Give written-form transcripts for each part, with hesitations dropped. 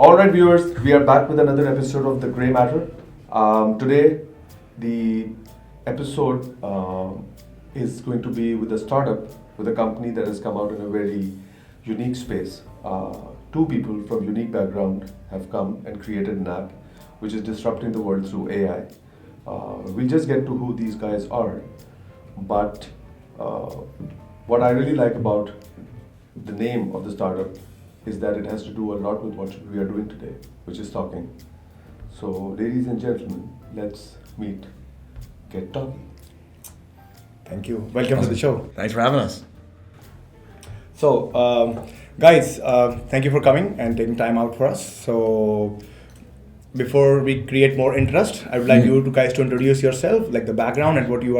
All right, viewers, we are back with another episode of The Grey Matter. Today, the episode is going to be with a startup, with a company that has come out in a very unique space. Two people from unique background have come and created an app which is disrupting the world through AI. We'll just get to who these guys are, but what I really like about the name of the startup is that it has to do a lot with what we are doing today, which is talking. So, ladies and gentlemen, let's meet Get Talking. Thank you. Welcome to the show. Thanks for having us. So, guys, thank you for coming and taking time out for us. So, before we create more interest, I would like you guys to introduce yourself, like the background and what you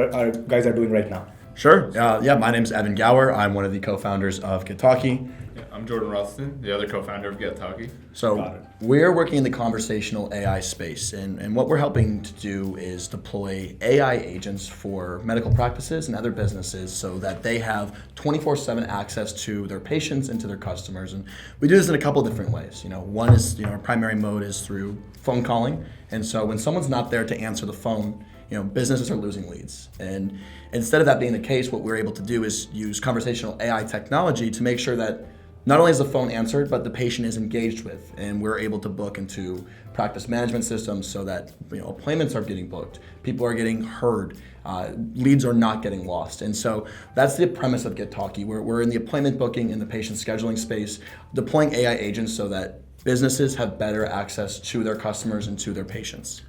guys are doing right now. Sure. My name's Evan Gauer. I'm one of the co-founders of Gittalki. Yeah, I'm Jordan Rothstein, the other co-founder of Gittalki. So we're working in the conversational AI space, and what we're helping to do is deploy AI agents for medical practices and other businesses so that they have 24/7 access to their patients and to their customers. And we do this in a couple different ways. One is, our primary mode is through phone calling, and so when someone's not there to answer the phone, businesses are losing leads. And instead of that being the case, what we're able to do is use conversational AI technology to make sure that not only is the phone answered, but the patient is engaged with. And we're able to book into practice management systems so that appointments are getting booked, people are getting heard, leads are not getting lost. And so that's the premise of Gittalki. We're in the appointment booking and the patient scheduling space, deploying AI agents so that businesses have better access to their customers and to their patients.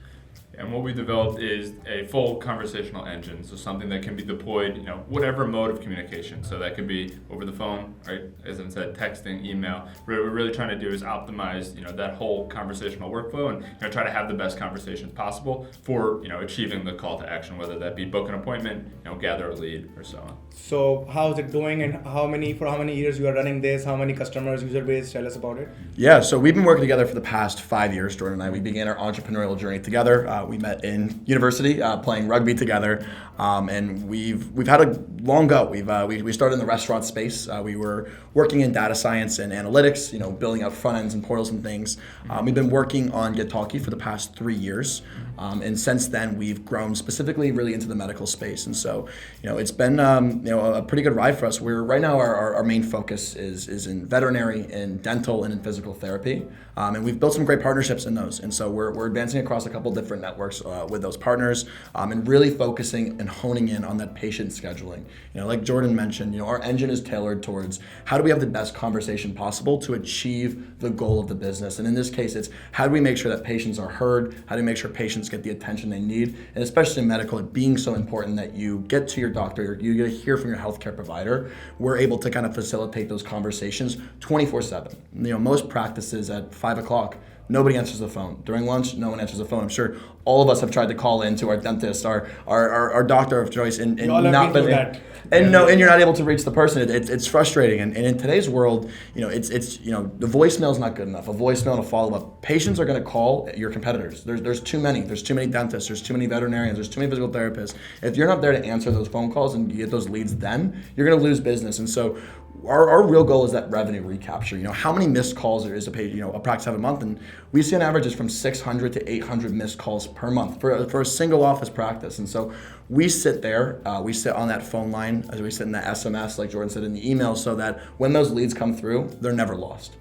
And what we developed is a full conversational engine, so something that can be deployed, whatever mode of communication. So that could be over the phone, right? As I said, texting, email. What we're really trying to do is optimize, that whole conversational workflow and try to have the best conversations possible for, achieving the call to action, whether that be book an appointment, gather a lead, or so on. So how is it doing, and for how many years you are running this? How many customers, user base? Tell us about it. Yeah, so we've been working together for the past 5 years, Jordan and I. We began our entrepreneurial journey together. We met in university playing rugby together, and we've had a long go. We started in the restaurant space. We were working in data science and analytics, building out front ends and portals and things. We've been working on Gittalki for the past 3 years, and since then we've grown specifically really into the medical space. And so, it's been a pretty good ride for us. We're right now our main focus is in veterinary, in dental, and in physical therapy, and we've built some great partnerships in those. And so we're advancing across a couple different networks with those partners, and really focusing and honing in on that patient scheduling. Like Jordan mentioned, our engine is tailored towards how do we have the best conversation possible to achieve the goal of the business. And in this case, it's how do we make sure that patients are heard, how do we make sure patients get the attention they need, and especially in medical, it being so important that you get to your doctor, you get to hear from your healthcare provider. We're able to kind of facilitate those conversations 24/7. Most practices at 5 o'clock, nobody answers the phone. During lunch, no one answers the phone. I'm sure all of us have tried to call in to our dentist, our doctor of choice, and not been that. And you're not able to reach the person. It's frustrating. And in today's world, it's the voicemail is not good enough. A voicemail and a follow-up. Patients are going to call your competitors. There's too many. There's too many dentists. There's too many veterinarians. There's too many physical therapists. If you're not there to answer those phone calls and you get those leads, then you're going to lose business. And so our real goal is that revenue recapture. How many missed calls there is a practice have a month, and we see on average is from 600 to 800 missed calls per month for a single office practice. And so we sit there, we sit on that phone line, as we sit in the SMS, like Jordan said, in the email, so that when those leads come through, they're never lost.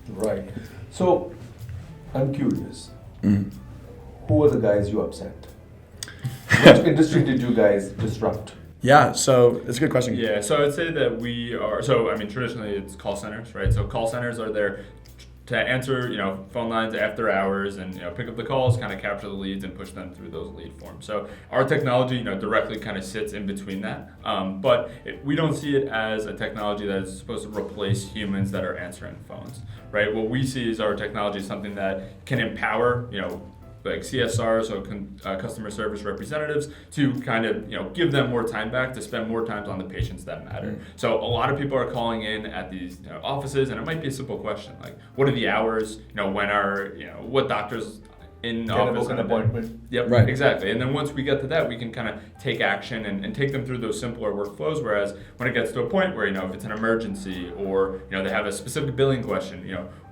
Right. So I'm curious. Who are the guys you upset? Which industry did you guys disrupt? Yeah, so it's a good question. Yeah, so I'd say that we are, traditionally it's call centers, right? So call centers are there to answer, phone lines after hours and, pick up the calls, kind of capture the leads and push them through those lead forms. So our technology, directly kind of sits in between that. But we don't see it as a technology that is supposed to replace humans that are answering phones, right? What we see is our technology is something that can empower, like CSRs, so customer service representatives, to kind of give them more time back to spend more time on the patients that matter. So a lot of people are calling in at these offices, and it might be a simple question like, what are the hours? When are what doctors in Can I office book an and event. appointment? Yep, Right. exactly. And then once we get to that, we can kind of take action and take them through those simpler workflows. Whereas when it gets to a point where, if it's an emergency or, they have a specific billing question,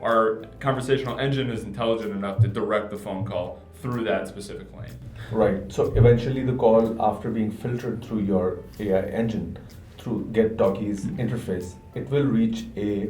our conversational engine is intelligent enough to direct the phone call through that specific lane. Right. So eventually the call, after being filtered through your AI engine, through GetTalkie's interface, it will reach a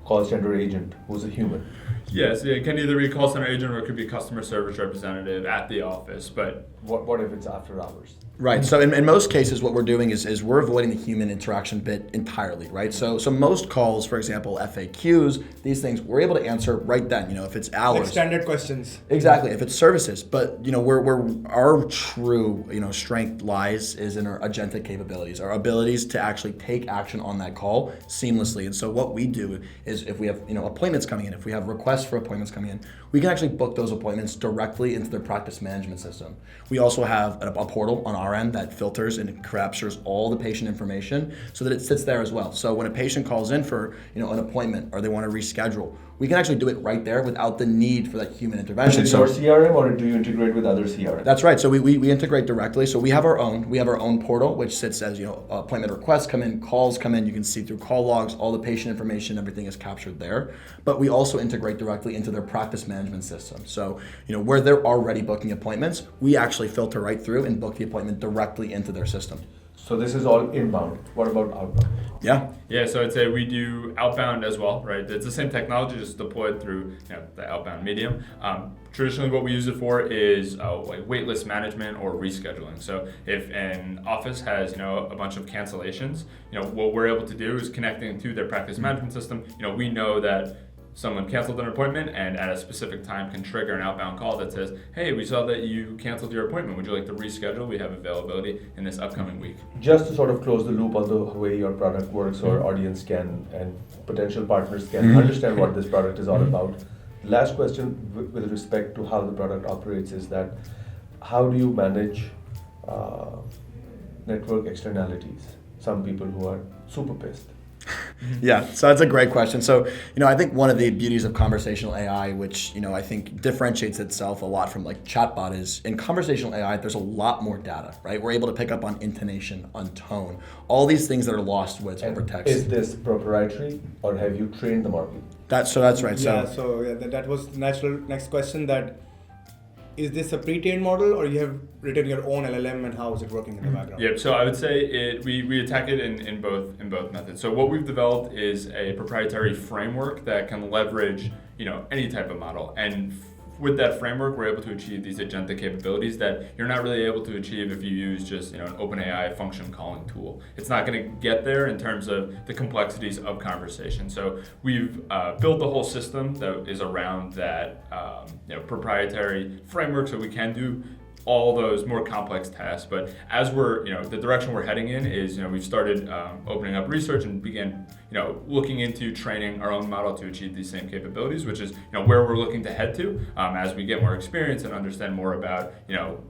call center agent who's a human. Yes, it can either be a call center agent or it could be a customer service representative at the office. But What if it's after hours? Right. So in most cases, what we're doing is we're avoiding the human interaction bit entirely, right? So most calls, for example, FAQs, these things, we're able to answer right then. If it's hours. Like standard questions. Exactly. If it's services, but where our true strength lies is in our agentic capabilities, our abilities to actually take action on that call seamlessly. And so what we do is if we have appointments coming in, if we have requests for appointments coming in, we can actually book those appointments directly into their practice management system. We also have a portal on our end that filters and captures all the patient information so that it sits there as well. So when a patient calls in for an appointment or they want to reschedule, we can actually do it right there without the need for that human intervention. Is it your CRM or do you integrate with other CRM? That's right. So we integrate directly. So we have our own portal which sits as appointment requests come in, calls come in. You can see through call logs, all the patient information, everything is captured there. But we also integrate directly into their practice management system. So where they're already booking appointments, we actually filter right through and book the appointment directly into their system. So this is all inbound. What about outbound? Yeah, so I'd say we do outbound as well, right? It's the same technology, just deployed through the outbound medium. Traditionally, what we use it for is like waitlist management or rescheduling. So if an office has a bunch of cancellations, what we're able to do is connecting to their practice management system. We know that someone canceled an appointment and at a specific time can trigger an outbound call that says, hey, we saw that you canceled your appointment. Would you like to reschedule? We have availability in this upcoming week. Just to sort of close the loop on the way your product works, so our audience can and potential partners can understand what this product is all about. The last question with respect to how the product operates is that how do you manage network externalities? Some people who are super pissed. Yeah, so that's a great question. So, I think one of the beauties of conversational AI, which, I think differentiates itself a lot from like chatbot is in conversational AI, there's a lot more data, right? We're able to pick up on intonation, on tone, all these things that are lost with over text. Is this proprietary or have you trained the model? That's right. That was the natural next question. That is this a pre-trained model or you have written your own LLM and how is it working in the background? Yep. So I would say we attack it in both methods. So what we've developed is a proprietary framework that can leverage any type of model, and with that framework, we're able to achieve these agentic capabilities that you're not really able to achieve if you use just an OpenAI function calling tool. It's not going to get there in terms of the complexities of conversation. So we've built the whole system that is around that proprietary framework, so we can do all those more complex tasks. But as we're, the direction we're heading in is, we've started opening up research and began, looking into training our own model to achieve these same capabilities, which is, where we're looking to head to as we get more experience and understand more about,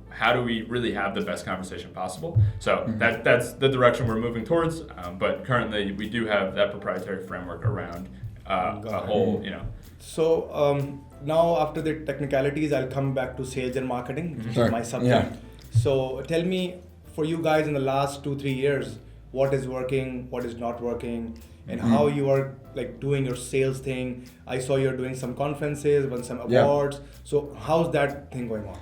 how do we really have the best conversation possible. So that's the direction we're moving towards. But currently, we do have that proprietary framework around a whole, So now after the technicalities, I'll come back to sales and marketing, which Sure. is my subject. Yeah. So tell me, for you guys in the last 2-3 years, what is working, what is not working, and how you are like doing your sales thing. I saw you're doing some conferences, won some awards. So how's that thing going on?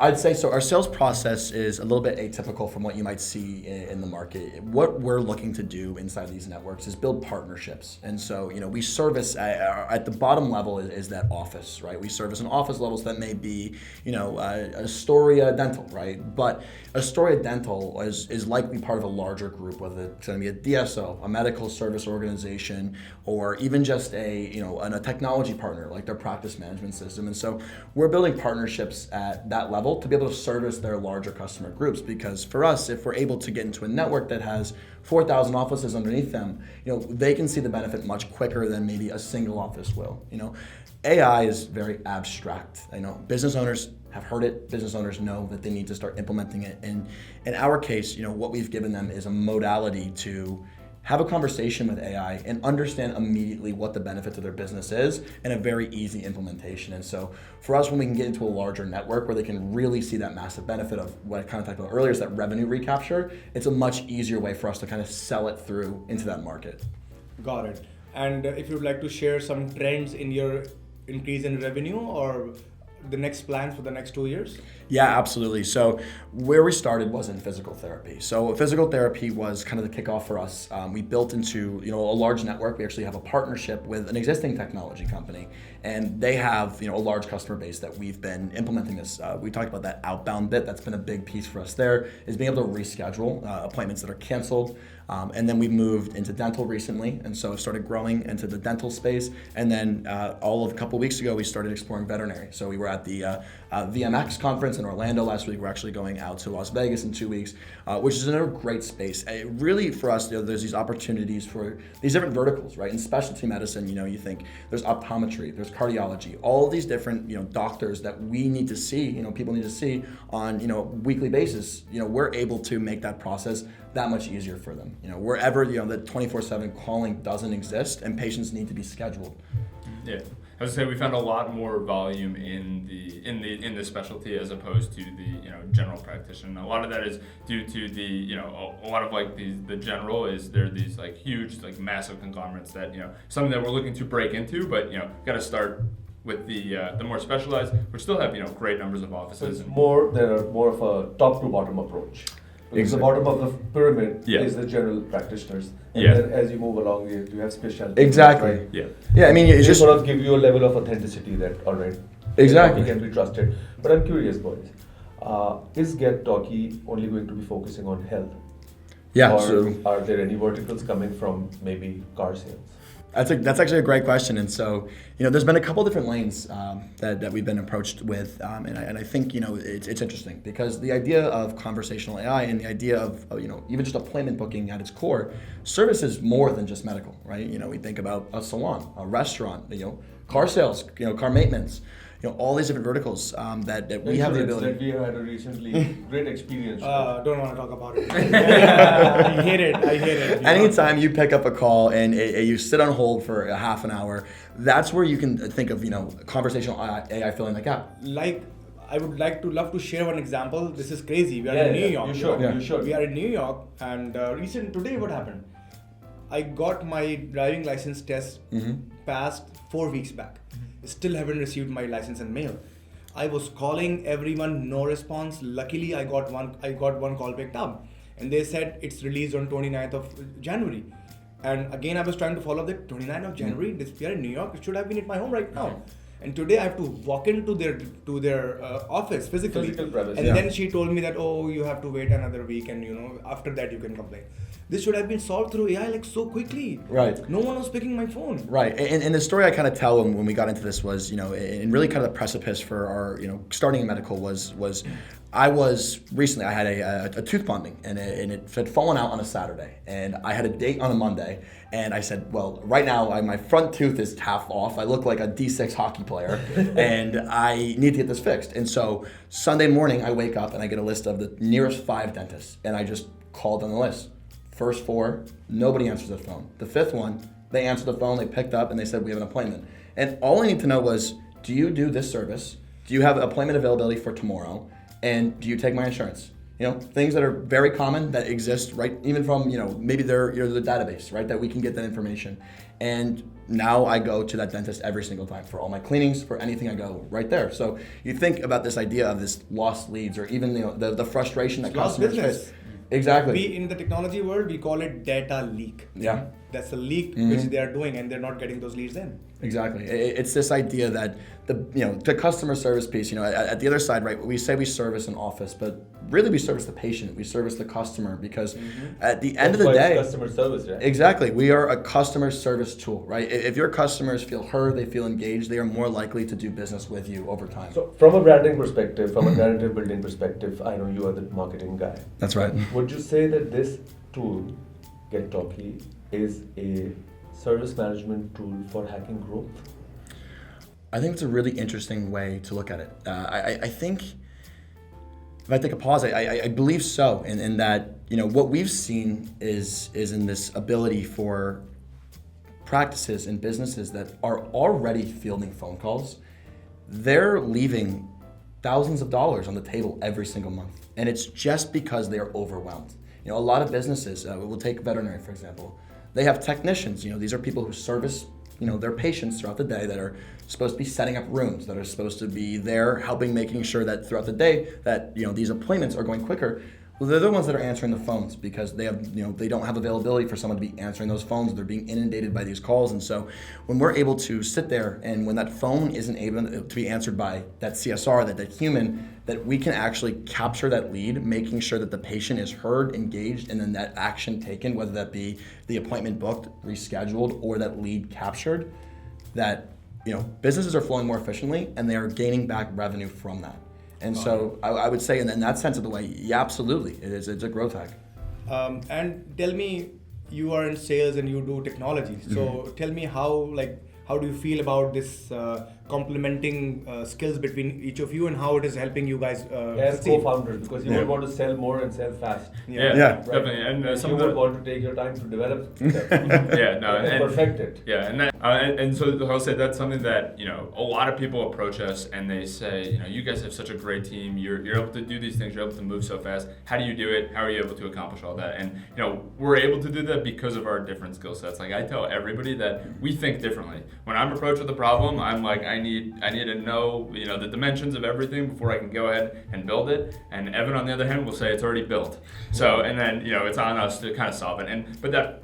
I'd say so. Our sales process is a little bit atypical from what you might see in the market. What we're looking to do inside these networks is build partnerships. And so, we service at the bottom level is that office, right? We service an office levels that may be, Astoria Dental, right? But Astoria Dental is likely part of a larger group, whether it's going to be a DSO, a medical service organization, or even just a technology partner like their practice management system. And so we're building partnerships at that level to be able to service their larger customer groups, because for us, if we're able to get into a network that has 4,000 offices underneath them, they can see the benefit much quicker than maybe a single office will. AI is very abstract. Business owners have heard it. Business owners know that they need to start implementing it. And in our case, what we've given them is a modality to have a conversation with AI and understand immediately what the benefit to their business is and a very easy implementation. And so for us, when we can get into a larger network where they can really see that massive benefit of what I kind of talked about earlier is that revenue recapture, it's a much easier way for us to kind of sell it through into that market. Got it. And if you'd like to share some trends in your increase in revenue or the next plans for the next 2 years? Yeah, absolutely. So where we started was in physical therapy. So physical therapy was kind of the kickoff for us. We built into a large network. We actually have a partnership with an existing technology company, and they have a large customer base that we've been implementing this. We talked about that outbound bit. That's been a big piece for us there, is being able to reschedule appointments that are canceled. And then we moved into dental recently, and so it started growing into the dental space. And then a couple weeks ago, we started exploring veterinary. So we were at the VMX conference in Orlando last week. We're actually going out to Las Vegas in 2 weeks, which is another great space. Really, for us, there's these opportunities for these different verticals, right? In specialty medicine, you think there's optometry, there's cardiology, all of these different, doctors that we need to see, people need to see on, weekly basis. We're able to make that process that much easier for them. Wherever, the 24/7 calling doesn't exist and patients need to be scheduled. Yeah. I was gonna say we found a lot more volume in the specialty as opposed to the general practitioner. A lot of that is due to the a lot of like the general is there are these like huge like massive conglomerates that something that we're looking to break into, but got to start with the more specialized, which still have great numbers of offices. So they're more of a top to bottom approach. Because the bottom of the pyramid is the general practitioners, and then as you move along, you have specialty. Exactly. Right? Yeah. I mean, it's just sort of give you a level of authenticity that Exactly. can be trusted. But I'm curious, boys, is Get Talkie only going to be focusing on health? Yeah. Or So are there any verticals coming from maybe car sales? That's actually a great question, and so there's been a couple different lanes that we've been approached with, and I think it's interesting because the idea of conversational AI and the idea of even just appointment booking at its core, service is more than just medical, right? We think about a salon, a restaurant, car sales, car maintenance. All these different verticals that we have the ability. That we have had a recently great experience. Don't want to talk about it. I hate it. Anytime you pick up a call and you sit on hold for a half an hour, that's where you can think of conversational AI filling the gap. Like, I would love to share one example. This is crazy. We are in New York. You should. We are in New York, and today what happened? I got my driving license test passed 4 weeks back. Still haven't received my license in mail. I was calling everyone, no response. Luckily, I got one call picked up, and they said it's released on 29th of January. And again, I was trying to follow the 29th of January. We are in New York. It should have been at my home right now. And today I have to walk into their office physically. Physical premise. And then she told me that you have to wait another week, and after that you can complain. This should have been solved through AI like so quickly. Right. No one was picking my phone. Right, and the story I kind of tell when we got into this was, and really kind of the precipice for our, starting in medical was I had a tooth bonding, and it had fallen out on a Saturday, and I had a date on a Monday, and I said, well, right now my front tooth is half off. I look like a D6 hockey player, and I need to get this fixed. And so Sunday morning I wake up and I get a list of the nearest 5 dentists, and I just called on the list. First 4, nobody answers the phone. The 5th one, they answered the phone, they picked up, and they said, we have an appointment. And all I need to know was, do you do this service? Do you have appointment availability for tomorrow? And do you take my insurance? Things that are very common that exist, right? Even from, maybe they're the database, right? That we can get that information. And now I go to that dentist every single time for all my cleanings, for anything I go right there. So you think about this idea of this lost leads, or even the frustration that customers face. Exactly. We in the technology world, we call it data leak. Yeah. That's a leak which they are doing, and they're not getting those leads in. Exactly. It's this idea that the customer service piece, at the other side, right? We say we service an office, but really we service the patient. We service the customer because at the end of the day, customer service, right? Exactly. We are a customer service tool, right? If your customers feel heard, they feel engaged, they are more likely to do business with you over time. So from a branding perspective, from a narrative building perspective, I know you are the marketing guy. That's right. Would you say that this tool, Get Talkie, is a service management tool for hacking growth? I think it's a really interesting way to look at it. I think if I take a pause, I believe so, in that, what we've seen is in this ability for practices and businesses that are already fielding phone calls, they're leaving thousands of dollars on the table every single month. And it's just because they're overwhelmed. A lot of businesses, we'll take veterinary, for example. They have technicians, these are people who service, their patients throughout the day, that are supposed to be setting up rooms, that are supposed to be there helping, making sure that throughout the day that, these appointments are going quicker. Well, they're the ones that are answering the phones because they have, they don't have availability for someone to be answering those phones. They're being inundated by these calls. And so when we're able to sit there, and when that phone isn't able to be answered by that CSR, that human, that we can actually capture that lead, making sure that the patient is heard, engaged, and then that action taken, whether that be the appointment booked, rescheduled, or that lead captured, that, businesses are flowing more efficiently and they are gaining back revenue from that. And so I would say in that sense of the way, yeah, absolutely, it's a growth hack. And tell me, you are in sales and you do technology. So tell me how do you feel about this complementing skills between each of you, and how it is helping you guys as succeed? co-founders, because you would want to sell more and sell fast. Yeah, Yeah. definitely. And some you of the would want to take your time to develop that and perfect it. Yeah, and so I'll say that's something that a lot of people approach us and they say, you guys have such a great team. You're able to do these things. You're able to move so fast. How do you do it? How are you able to accomplish all that? And we're able to do that because of our different skill sets. Like I tell everybody that we think differently. When I'm approached with a problem, I'm like, I need to know the dimensions of everything before I can go ahead and build it. And Evan, on the other hand, will say it's already built. So and then it's on us to kind of solve it. But that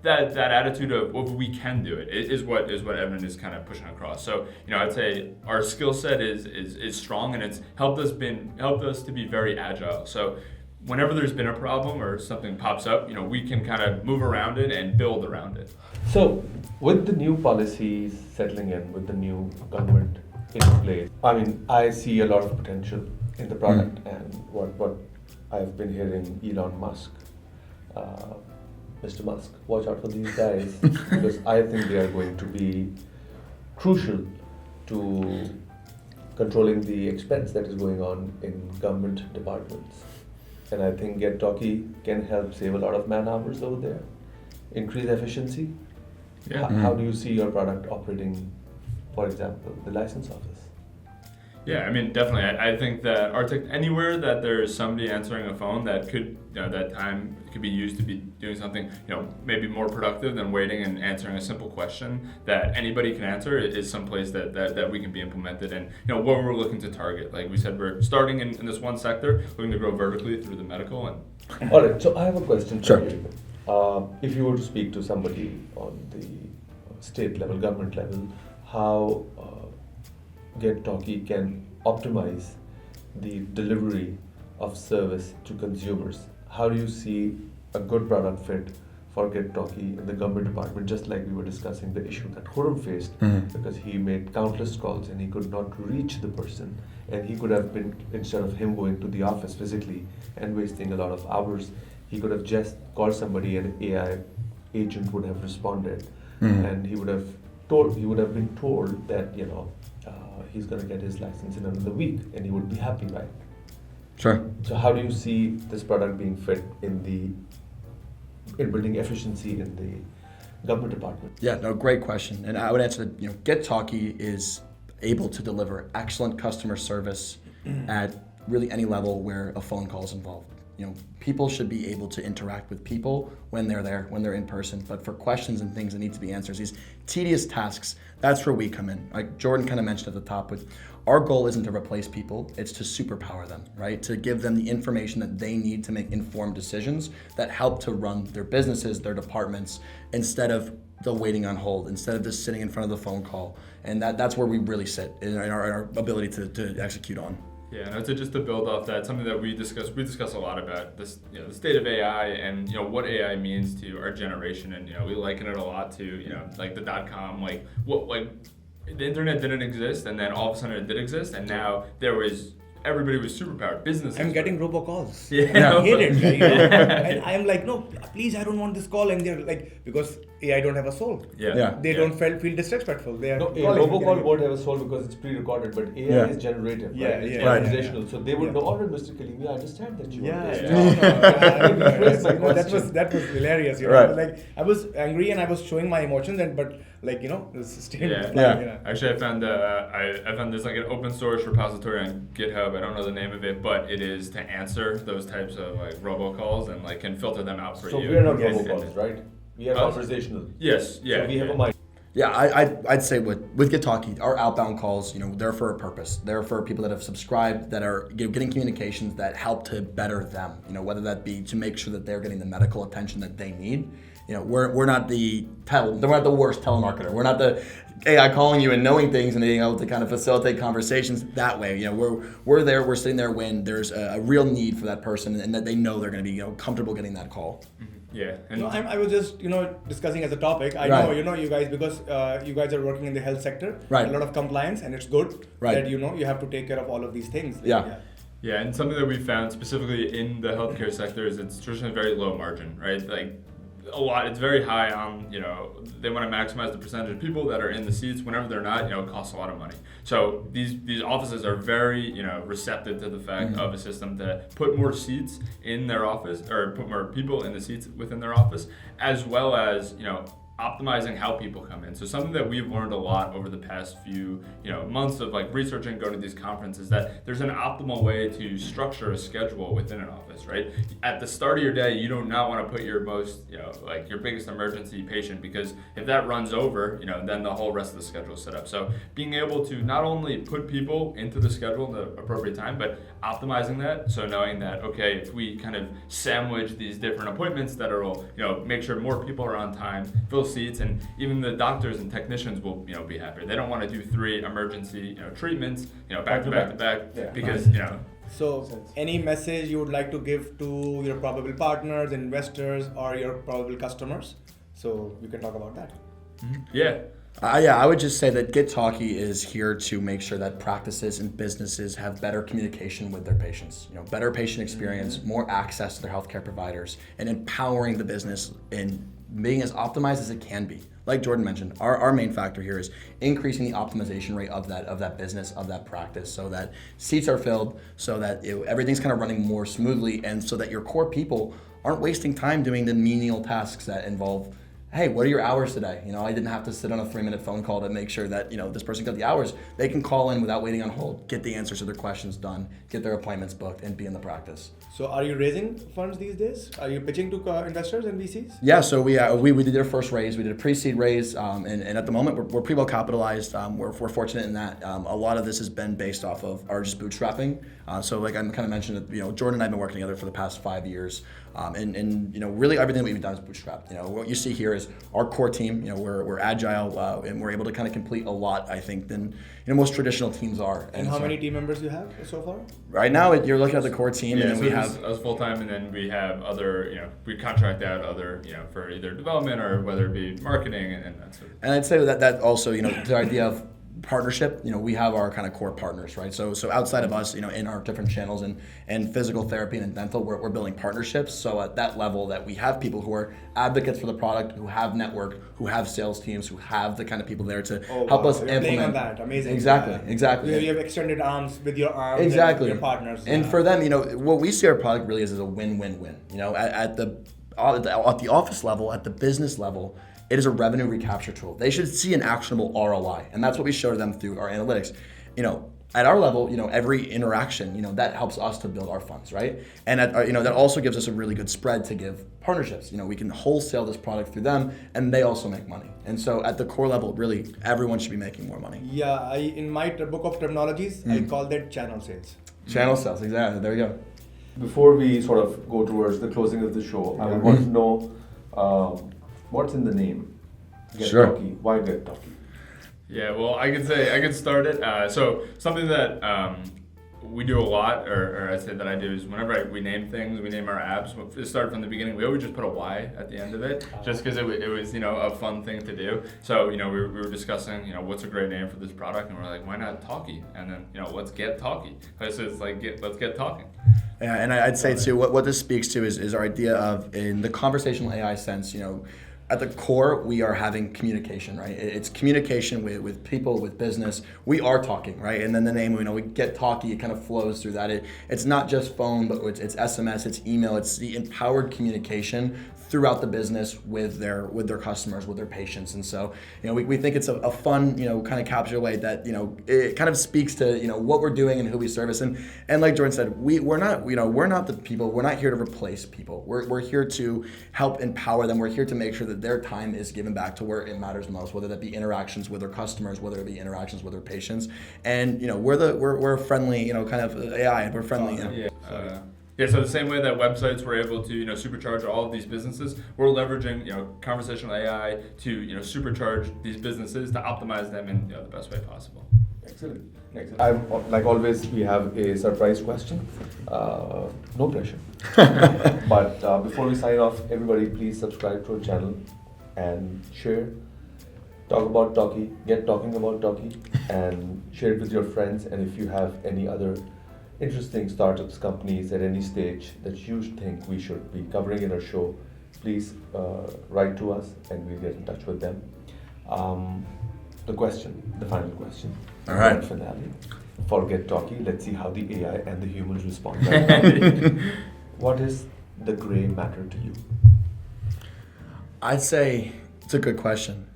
that attitude of we can do it is what Evan is kind of pushing across. So I'd say our skill set is strong, and it's helped us to be very agile. So whenever there's been a problem or something pops up, we can kind of move around it and build around it. So with the new policies settling in, with the new government in place, I see a lot of potential in the product. And what I've been hearing Elon Musk, Mr. Musk, watch out for these guys because I think they are going to be crucial to controlling the expense that is going on in government departments. And I think GetTalkie can help save a lot of man hours over there, increase efficiency. Yeah. How do you see your product operating, for example, the license office? Yeah, definitely. I think that anywhere that there's somebody answering a phone, that could that time could be used to be doing something maybe more productive than waiting and answering a simple question that anybody can answer, is someplace that we can be implemented. And what we're looking to target, like we said, we're starting in this one sector, looking to grow vertically through the medical. And all right. So I have a question for Sure. you. If you were to speak to somebody on the state level, government level, how GetTalkie can optimize the delivery of service to consumers. How do you see a good product fit for GetTalkie in the government department, just like we were discussing the issue that Khurram faced, because he made countless calls and he could not reach the person, and he could have been, instead of him going to the office physically and wasting a lot of hours, he could have just called somebody and an AI agent would have responded, and he would have been told that he's going to get his license in another week, and he would be happy, right? Sure. So how do you see this product being fit in building efficiency in the government department? Yeah, no, great question. And I would answer that, GetTalkie is able to deliver excellent customer service at really any level where a phone call is involved. People should be able to interact with people when they're there, when they're in person. But for questions and things that need to be answered, these tedious tasks, that's where we come in. Like Jordan kind of mentioned at the top, with our goal isn't to replace people, it's to superpower them, right? To give them the information that they need to make informed decisions that help to run their businesses, their departments, instead of the waiting on hold, instead of just sitting in front of the phone call. And that's where we really sit in our ability to execute on. Yeah, and just to build off that, something that we discuss a lot about this, the state of AI and what AI means to our generation, and we liken it a lot to like the .com, like the internet didn't exist, and then all of a sudden it did exist, and now everybody was superpowered. Businesses. I'm getting robocalls. Yeah. I hate it. And I'm like, no, please, I don't want this call. And they're like, because AI don't have a soul. Yeah. They don't feel disrespectful. They are No, a calling, robocall getting- won't have a soul because it's pre-recorded, but AI Yeah. is generative, Yeah, right? It's yeah, conversational, so they would Yeah. know, all right, Mr. Kalimi, I understand that you want Yeah, this. yeah. Rephrase my You know, that was question. hilarious. You Right. know? Like I was angry and I was showing my emotions, but like this stayed Yeah. flying, Yeah. Actually, I found there's like an open source repository on GitHub. I don't know the name of it, but it is to answer those types of like robocalls and like can filter them out for So you. we are not And- robocalls, right? We are Uh, conversational. Yes. Yeah. So we have yeah. a mind. Yeah, I'd say with Get Talkie, our outbound calls, they're for a purpose. They're for people that have subscribed, that are getting communications that help to better them. Whether that be to make sure that they're getting the medical attention that they need. We're not we're not the worst telemarketer. We're not the AI calling you and knowing things and being able to kind of facilitate conversations that way. We're sitting there when there's a real need for that person and that they know they're going to be comfortable getting that call. Yeah. And I was just discussing as a topic. I Right. know you guys, because you guys are working in the health sector. Right. A lot of compliance, and it's good Right. that you have to take care of all of these things. Yeah. Yeah, and something that we found specifically in the healthcare sector is it's traditionally very low margin, right? Like it's very high on, they want to maximize the percentage of people that are in the seats. Whenever they're not, it costs a lot of money. So these offices are very, receptive to the fact of a system to put more seats in their office, or put more people in the seats within their office, as well as, optimizing how people come in. So something that we've learned a lot over the past few months of like researching, going to these conferences, that there's an optimal way to structure a schedule within an office, right? At the start of your day, you do not want to put your most like your biggest emergency patient, because if that runs over, then the whole rest of the schedule is set up. So being able to not only put people into the schedule in the appropriate time, but optimizing that, so knowing that, okay, if we kind of sandwich these different appointments that will make sure more people are on time, fill seats, and even the doctors and technicians will be happier. They don't want to do 3 emergency treatments back to back to back, Yeah. because So, any message you would like to give to your probable partners, investors, or your probable customers? So you can talk about that. yeah. I would just say that Get Talkie is here to make sure that practices and businesses have better communication with their patients, better patient experience, more access to their healthcare providers, and empowering the business in being as optimized as it can be. Like Jordan mentioned, our main factor here is increasing the optimization rate of that business, of that practice, so that seats are filled, so that everything's kind of running more smoothly, and so that your core people aren't wasting time doing the menial tasks that involve, hey, what are your hours today? I didn't have to sit on a 3-minute phone call to make sure that, this person got the hours. They can call in without waiting on hold, get the answers to their questions done, get their appointments booked, and be in the practice. So are you raising funds these days? Are you pitching to investors and VCs? Yeah, so we did our first raise. We did a pre-seed raise, and at the moment we're pretty well capitalized. We're fortunate in that a lot of this has been based off of our just bootstrapping. So like I kind of mentioned, that Jordan and I have been working together for the past 5 years, and really everything that we've done is bootstrapped. What you see here is our core team. We're agile, and we're able to kind of complete a lot, I think, than most traditional teams are. And how many team members you have so far? Right now, you're looking at the core team, Yeah, and then so we there's have us full time, and then we have other, we contract out other, for either development or whether it be marketing and that sort of. And I'd say that also, the idea of partnership, we have our kind of core partners, right? So outside of us, in our different channels and physical therapy and dental, we're building partnerships. So at that level that we have people who are advocates for the product, who have network, who have sales teams, who have the kind of people there to help us You're implement. playing on that. Amazing. Exactly. You have extended arms with your arms. Exactly. And your partners. And for them, what we see our product really is a win-win-win. At the office level, at the business level, it is a revenue recapture tool. They should see an actionable ROI, and that's what we show to them through our analytics. At our level, every interaction, that helps us to build our funds, right? And that also gives us a really good spread to give partnerships. We can wholesale this product through them, and they also make money. And so at the core level, really, everyone should be making more money. Yeah, in my book of terminologies, I call that channel sales. Channel sales, exactly. There you go. Before we sort of go towards the closing of the show, I would want to know what's in the name. Get Sure. Talkie. Why Get Talkie? Yeah, well, I could start it. So something that we do a lot, or I say that I do, is whenever we name things, we name our apps. It started from the beginning. We always just put a Y at the end of it, just because it was a fun thing to do. So we were discussing what's a great name for this product, and we're like, why not Talkie? And then let's get Talkie. So it's like let's get talking. Yeah, and I'd say too, what this speaks to is our idea of, in the conversational AI sense, at the core, we are having communication, right? It's communication with people, with business. We are talking, right? And then the name, we get talky, it kind of flows through that. It's not just phone, but it's SMS, it's email, it's the empowered communication throughout the business with their customers, with their patients. And so, we think it's a fun, kind of capture way that, it kind of speaks to, what we're doing and who we service. And like Jordan said, we're not the people, we're not here to replace people. We're here to help empower them. We're here to make sure that their time is given back to where it matters most, whether that be interactions with their customers, whether it be interactions with their patients. And, we're friendly, kind of AI, we're friendly. Yeah, so the same way that websites were able to, supercharge all of these businesses, we're leveraging, conversational AI to, supercharge these businesses to optimize them in the best way possible. Excellent. Like always, we have a surprise question. No pressure. But before we sign off, everybody please subscribe to our channel and share. Talk about Talkie, get talking about Talkie, and share it with your friends. And if you have any other interesting startups, companies at any stage that you think we should be covering in our show, please write to us and we'll get in touch with them. The final question. All right. Grand finale. Forget Talkie. Let's see how the AI and the humans respond. What is the gray matter to you? I'd say it's a good question.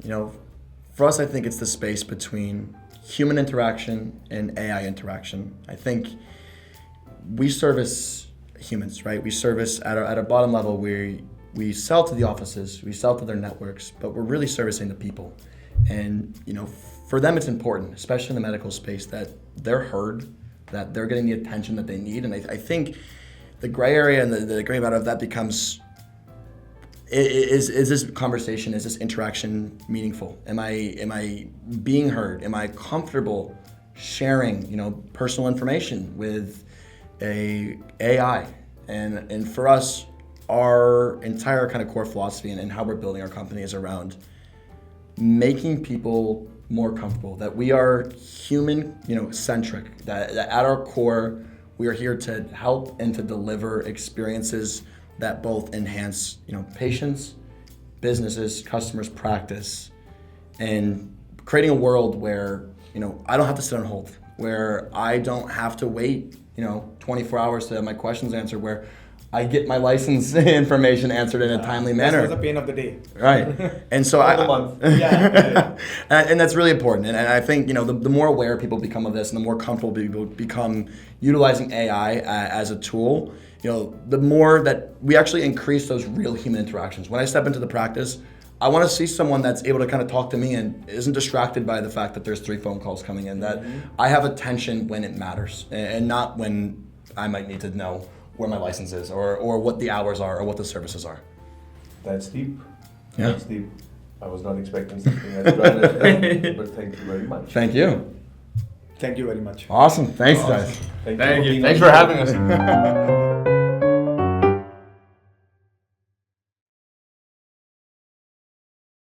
For us, I think it's the space between human interaction and AI interaction. I think we service humans, right? We service at a bottom level where we sell to the offices, we sell to their networks, but we're really servicing the people. And, for them it's important, especially in the medical space, that they're heard, that they're getting the attention that they need. And I think the gray area and the gray matter of that becomes, is this conversation, is this interaction meaningful? Am I being heard? Am I comfortable sharing, personal information with a AI? And for us, our entire kind of core philosophy and how we're building our company is around making people more comfortable, that we are human, centric, that at our core, we are here to help and to deliver experiences that both enhance, patients, businesses, customers' practice, and creating a world where, I don't have to sit on hold, where I don't have to wait, 24 hours to have my questions answered, where I get my license information answered in a timely manner. That's the pain of the day. Right. And so and that's really important. And I think, the more aware people become of this and the more comfortable people become utilizing AI as a tool, the more that we actually increase those real human interactions. When I step into the practice, I want to see someone that's able to kind of talk to me and isn't distracted by the fact that there's 3 phone calls coming in, that I have attention when it matters and not when I might need to know where my license is or what the hours are or what the services are. That's deep. Yeah. That's deep. I was not expecting something as grand as that, but thank you very much. Thank you. Thank you very much. Awesome. Thanks, guys. Thank you. you. Thanks for having us.